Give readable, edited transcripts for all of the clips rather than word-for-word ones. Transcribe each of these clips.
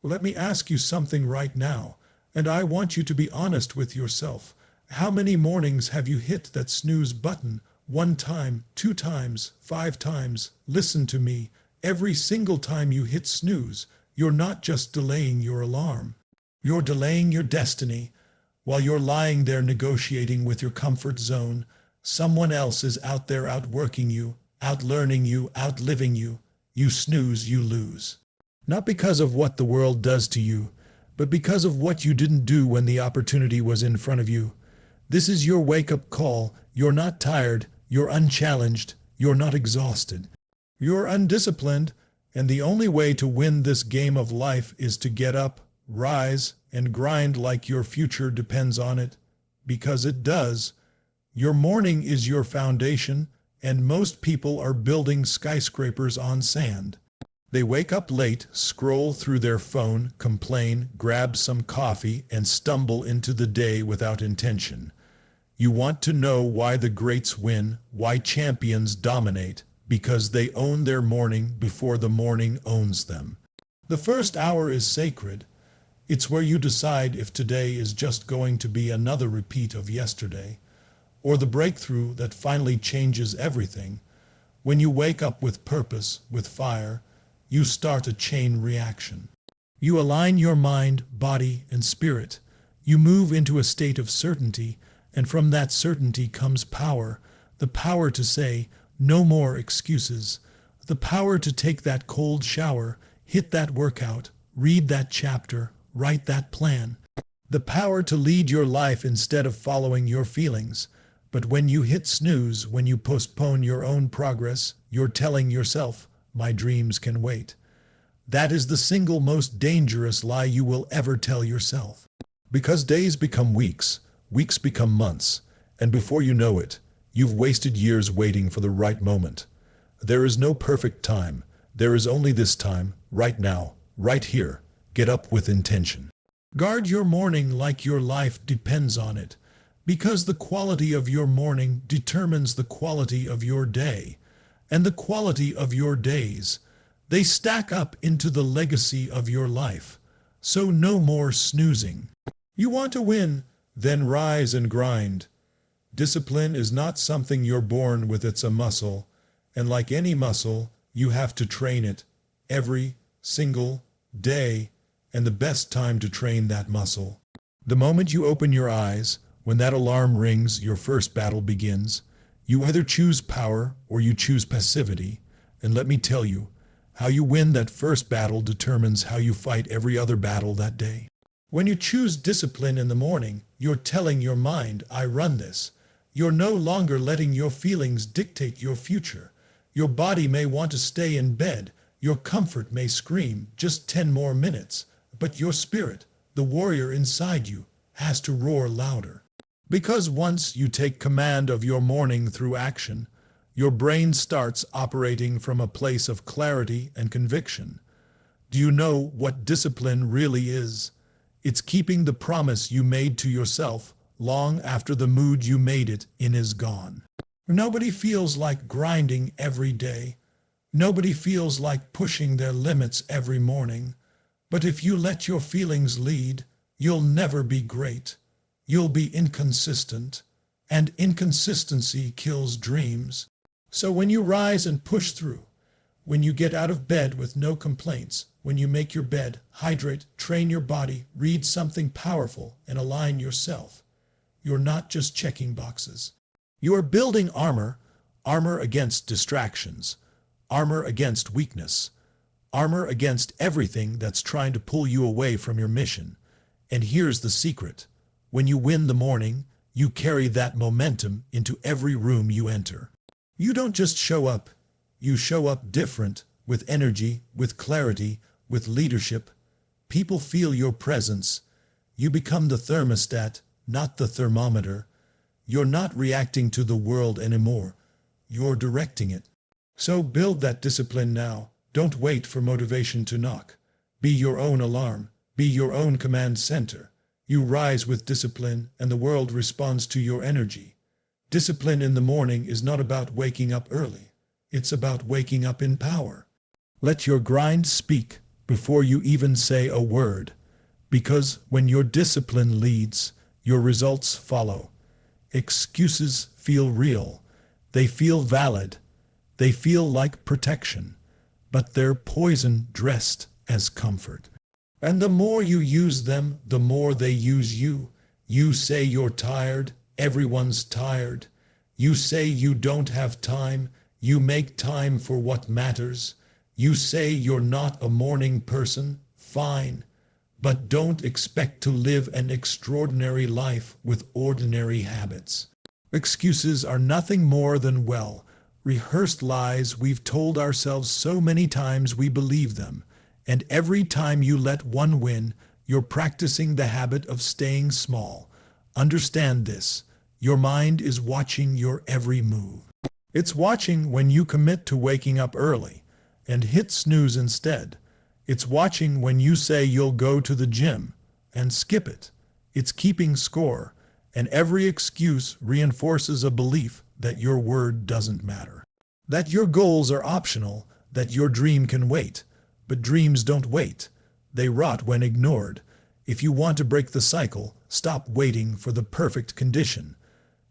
Let me ask you something right now, and I want you to be honest with yourself. How many mornings have you hit that snooze button? 1 time, 2 times, 5 times? Listen to me. Every single time you hit snooze, you're not just delaying your alarm. You're delaying your destiny. While you're lying there negotiating with your comfort zone, someone else is out there outworking you, outlearning you, outliving you. You snooze, you lose. Not because of what the world does to you, but because of what you didn't do when the opportunity was in front of you. This is your wake-up call. You're not tired, you're unchallenged, you're not exhausted. You're undisciplined, and the only way to win this game of life is to get up, rise, and grind like your future depends on it. Because it does. Your morning is your foundation, and most people are building skyscrapers on sand. They wake up late, scroll through their phone, complain, grab some coffee, and stumble into the day without intention. You want to know why the greats win, why champions dominate? Because they own their morning before the morning owns them. The first hour is sacred. It's where you decide if today is just going to be another repeat of yesterday, or the breakthrough that finally changes everything. When you wake up with purpose, with fire, you start a chain reaction. You align your mind, body, and spirit. You move into a state of certainty, and from that certainty comes power. The power to say, no more excuses. The power to take that cold shower, hit that workout, read that chapter, write that plan. The power to lead your life instead of following your feelings. But when you hit snooze, when you postpone your own progress, you're telling yourself, my dreams can wait. That is the single most dangerous lie you will ever tell yourself. Because days become weeks, weeks become months, and before you know it, you've wasted years waiting for the right moment. There is no perfect time. There is only this time, right now, right here. Get up with intention. Guard your morning like your life depends on it, because the quality of your morning determines the quality of your day, and the quality of your days. They stack up into the legacy of your life. So no more snoozing. You want to win? Then rise and grind. Discipline is not something you're born with, it's a muscle, and like any muscle, you have to train it every single day, and the best time to train that muscle. The moment you open your eyes, when that alarm rings, your first battle begins. You either choose power or you choose passivity, and let me tell you, how you win that first battle determines how you fight every other battle that day. When you choose discipline in the morning, you're telling your mind, I run this. You're no longer letting your feelings dictate your future. Your body may want to stay in bed. Your comfort may scream, just 10 more minutes. But your spirit, the warrior inside you, has to roar louder. Because once you take command of your morning through action, your brain starts operating from a place of clarity and conviction. Do you know what discipline really is? It's keeping the promise you made to yourself long after the mood you made it in is gone. Nobody feels like grinding every day. Nobody feels like pushing their limits every morning. But if you let your feelings lead, you'll never be great. You'll be inconsistent, and inconsistency kills dreams. So when you rise and push through, when you get out of bed with no complaints, when you make your bed, hydrate, train your body, read something powerful, and align yourself, you're not just checking boxes. You are building armor, armor against distractions, armor against weakness, armor against everything that's trying to pull you away from your mission. And here's the secret. When you win the morning, you carry that momentum into every room you enter. You don't just show up. You show up different, with energy, with clarity, with leadership. People feel your presence. You become the thermostat, not the thermometer. You're not reacting to the world anymore. You're directing it. So build that discipline now. Don't wait for motivation to knock. Be your own alarm. Be your own command center. You rise with discipline, and the world responds to your energy. Discipline in the morning is not about waking up early. It's about waking up in power. Let your grind speak. before you even say a word. Because when your discipline leads, your results follow. Excuses feel real. They feel valid. They feel like protection. But they're poison dressed as comfort. And the more you use them, the more they use you. You say you're tired, everyone's tired. You say you don't have time, you make time for what matters. You say you're not a morning person, fine. But don't expect to live an extraordinary life with ordinary habits. Excuses are nothing more than, rehearsed lies we've told ourselves so many times we believe them. And every time you let one win, you're practicing the habit of staying small. Understand this. Your mind is watching your every move. It's watching when you commit to waking up early and hit snooze instead. It's watching when you say you'll go to the gym and skip it. It's keeping score, and every excuse reinforces a belief that your word doesn't matter. That your goals are optional, that your dream can wait. But dreams don't wait. They rot when ignored. If you want to break the cycle, stop waiting for the perfect condition.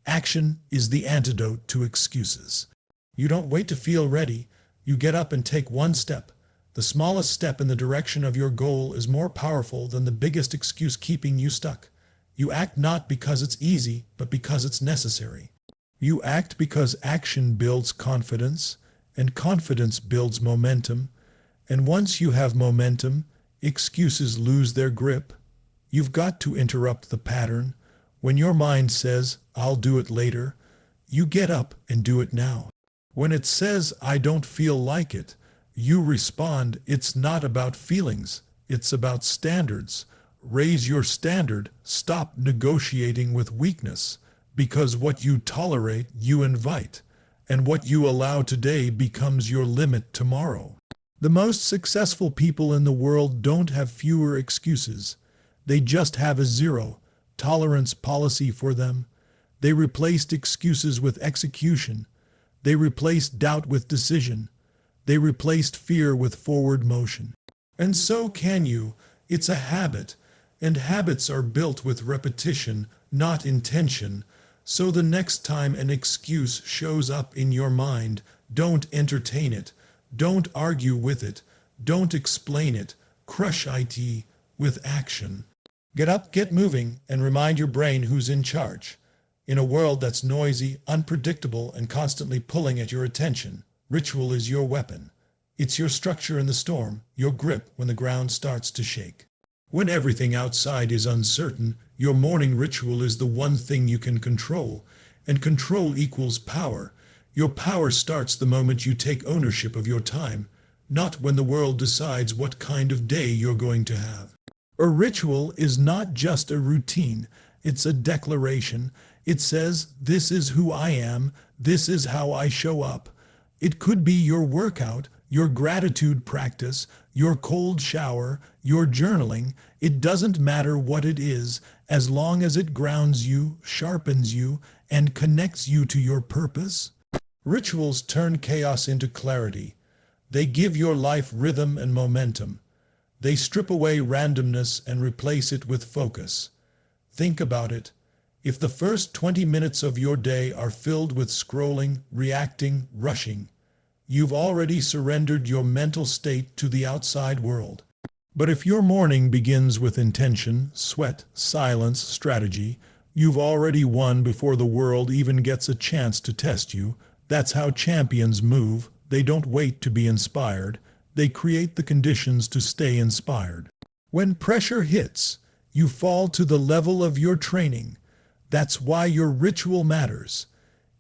Action is the antidote to excuses. You don't wait to feel ready. You get up and take one step. The smallest step in the direction of your goal is more powerful than the biggest excuse keeping you stuck. You act not because it's easy, but because it's necessary. You act because action builds confidence, and confidence builds momentum. And once you have momentum, excuses lose their grip. You've got to interrupt the pattern. When your mind says, I'll do it later, you get up and do it now. When it says, I don't feel like it, you respond, it's not about feelings, it's about standards. Raise your standard, stop negotiating with weakness, because what you tolerate, you invite, and what you allow today becomes your limit tomorrow. The most successful people in the world don't have fewer excuses. They just have a zero-tolerance policy for them. They replaced excuses with execution. They replaced doubt with decision. They replaced fear with forward motion. And so can you. It's a habit, and habits are built with repetition, not intention. So the next time an excuse shows up in your mind, don't entertain it. Don't argue with it. Don't explain it. Crush it with action. Get up, get moving, and remind your brain who's in charge. In a world that's noisy, unpredictable, and constantly pulling at your attention, ritual is your weapon. It's your structure in the storm, your grip when the ground starts to shake. When everything outside is uncertain, your morning ritual is the one thing you can control, and control equals power. Your power starts the moment you take ownership of your time, not when the world decides what kind of day you're going to have. A ritual is not just a routine, it's a declaration. It says, this is who I am, this is how I show up. It could be your workout, your gratitude practice, your cold shower, your journaling. It doesn't matter what it is, as long as it grounds you, sharpens you, and connects you to your purpose. Rituals turn chaos into clarity. They give your life rhythm and momentum. They strip away randomness and replace it with focus. Think about it. If the first 20 minutes of your day are filled with scrolling, reacting, rushing, you've already surrendered your mental state to the outside world. But if your morning begins with intention, sweat, silence, strategy, you've already won before the world even gets a chance to test you. That's how champions move. They don't wait to be inspired. They create the conditions to stay inspired. When pressure hits, you fall to the level of your training. That's why your ritual matters.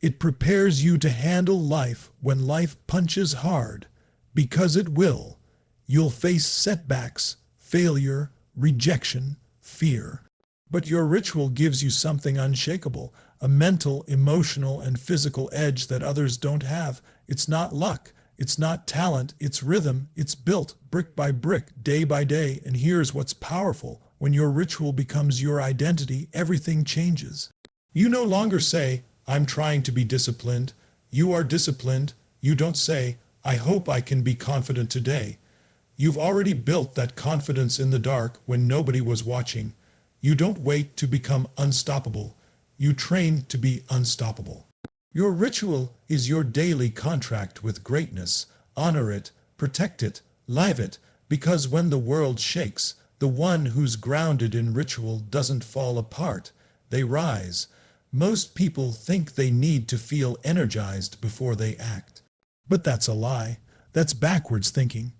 It prepares you to handle life when life punches hard, because it will. You'll face setbacks, failure, rejection, fear. But your ritual gives you something unshakable, a mental, emotional, and physical edge that others don't have. It's not luck. It's not talent. It's rhythm. It's built brick by brick, day by day. And here's what's powerful. When your ritual becomes your identity, everything changes. You no longer say, I'm trying to be disciplined. You are disciplined. You don't say, I hope I can be confident today. You've already built that confidence in the dark when nobody was watching. You don't wait to become unstoppable. You train to be unstoppable. Your ritual is your daily contract with greatness. Honor it, protect it, live it, because when the world shakes, the one who's grounded in ritual doesn't fall apart. They rise. Most people think they need to feel energized before they act. But that's a lie. That's backwards thinking.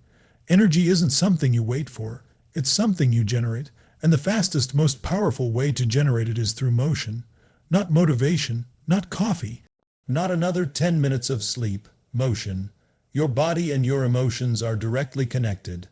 Energy isn't something you wait for. It's something you generate, and the fastest, most powerful way to generate it is through motion. Not motivation, not coffee, not another 10 minutes of sleep. Motion. Your body and your emotions are directly connected.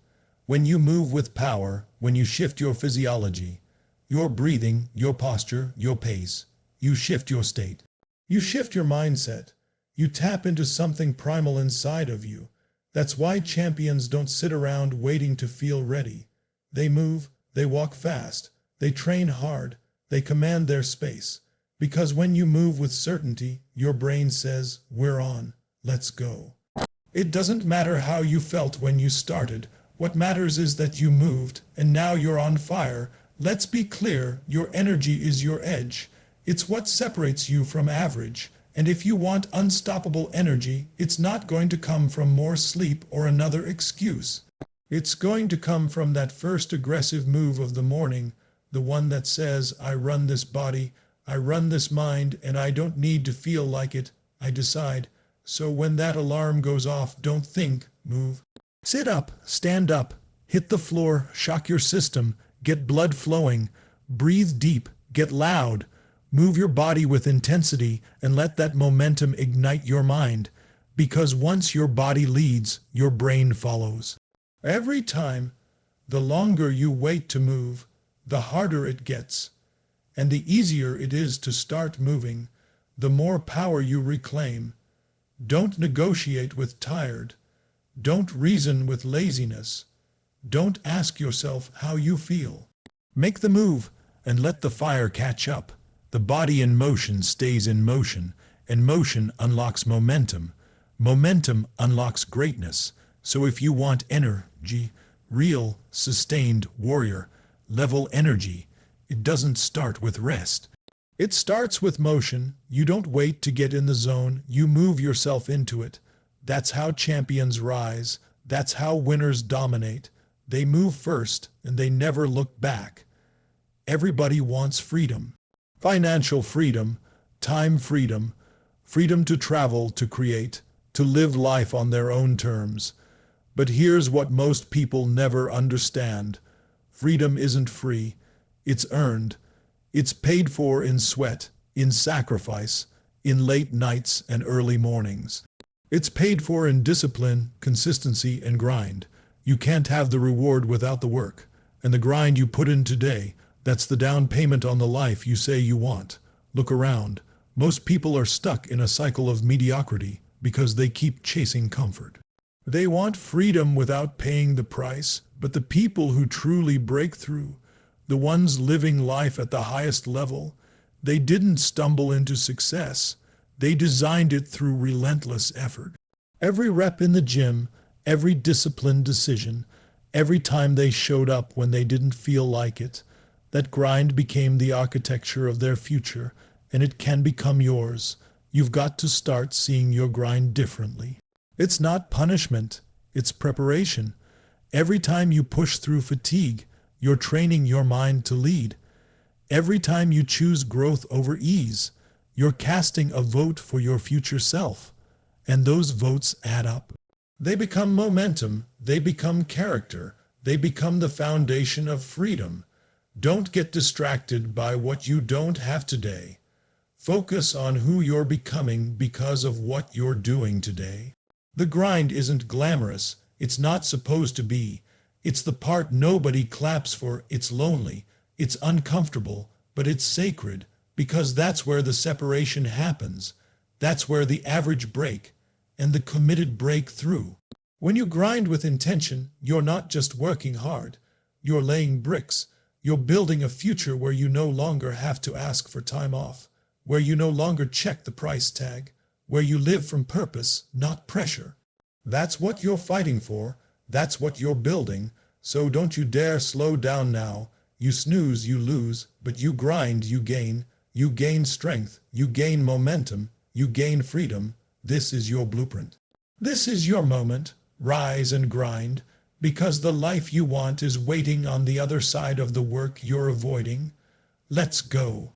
When you move with power, when you shift your physiology, your breathing, your posture, your pace, you shift your state. You shift your mindset. You tap into something primal inside of you. That's why champions don't sit around waiting to feel ready. They move, they walk fast, they train hard, they command their space. Because when you move with certainty, your brain says, "We're on, let's go." It doesn't matter how you felt when you started. What matters is that you moved, and now you're on fire. Let's be clear, your energy is your edge. It's what separates you from average. And if you want unstoppable energy, it's not going to come from more sleep or another excuse. It's going to come from that first aggressive move of the morning, the one that says, "I run this body, I run this mind, and I don't need to feel like it, I decide." So when that alarm goes off, don't think, move. Sit up, stand up, hit the floor, shock your system, get blood flowing, breathe deep, get loud. Move your body with intensity and let that momentum ignite your mind, because once your body leads, your brain follows. Every time, the longer you wait to move, the harder it gets, and the easier it is to start moving, the more power you reclaim. Don't negotiate with tired. Don't reason with laziness. Don't ask yourself how you feel. Make the move and let the fire catch up. The body in motion stays in motion, and motion unlocks momentum. Momentum unlocks greatness. So if you want energy, real, sustained, warrior, level energy, it doesn't start with rest. It starts with motion. You don't wait to get in the zone, you move yourself into it. That's how champions rise. That's how winners dominate. They move first, and they never look back. Everybody wants freedom. Financial freedom, time freedom, freedom to travel, to create, to live life on their own terms. But here's what most people never understand. Freedom isn't free. It's earned. It's paid for in sweat, in sacrifice, in late nights and early mornings. It's paid for in discipline, consistency, and grind. You can't have the reward without the work. And the grind you put in today, that's the down payment on the life you say you want. Look around. Most people are stuck in a cycle of mediocrity because they keep chasing comfort. They want freedom without paying the price, but the people who truly break through, the ones living life at the highest level, they didn't stumble into success. They designed it through relentless effort. Every rep in the gym, every disciplined decision, every time they showed up when they didn't feel like it, that grind became the architecture of their future, and it can become yours. You've got to start seeing your grind differently. It's not punishment, it's preparation. Every time you push through fatigue, you're training your mind to lead. Every time you choose growth over ease, you're casting a vote for your future self. And those votes add up. They become momentum, they become character, they become the foundation of freedom. Don't get distracted by what you don't have today. Focus on who you're becoming because of what you're doing today. The grind isn't glamorous. It's not supposed to be. It's the part nobody claps for. It's lonely. It's uncomfortable, but it's sacred because that's where the separation happens. That's where the average break and the committed break through. When you grind with intention, you're not just working hard. You're laying bricks. You're building a future where you no longer have to ask for time off, where you no longer check the price tag, where you live from purpose, not pressure. That's what you're fighting for. That's what you're building, so don't you dare slow down now. You snooze, you lose, but you grind, you gain. You gain strength, you gain momentum, you gain freedom. This is your blueprint. This is your moment. Rise and grind, because the life you want is waiting on the other side of the work you're avoiding. Let's go.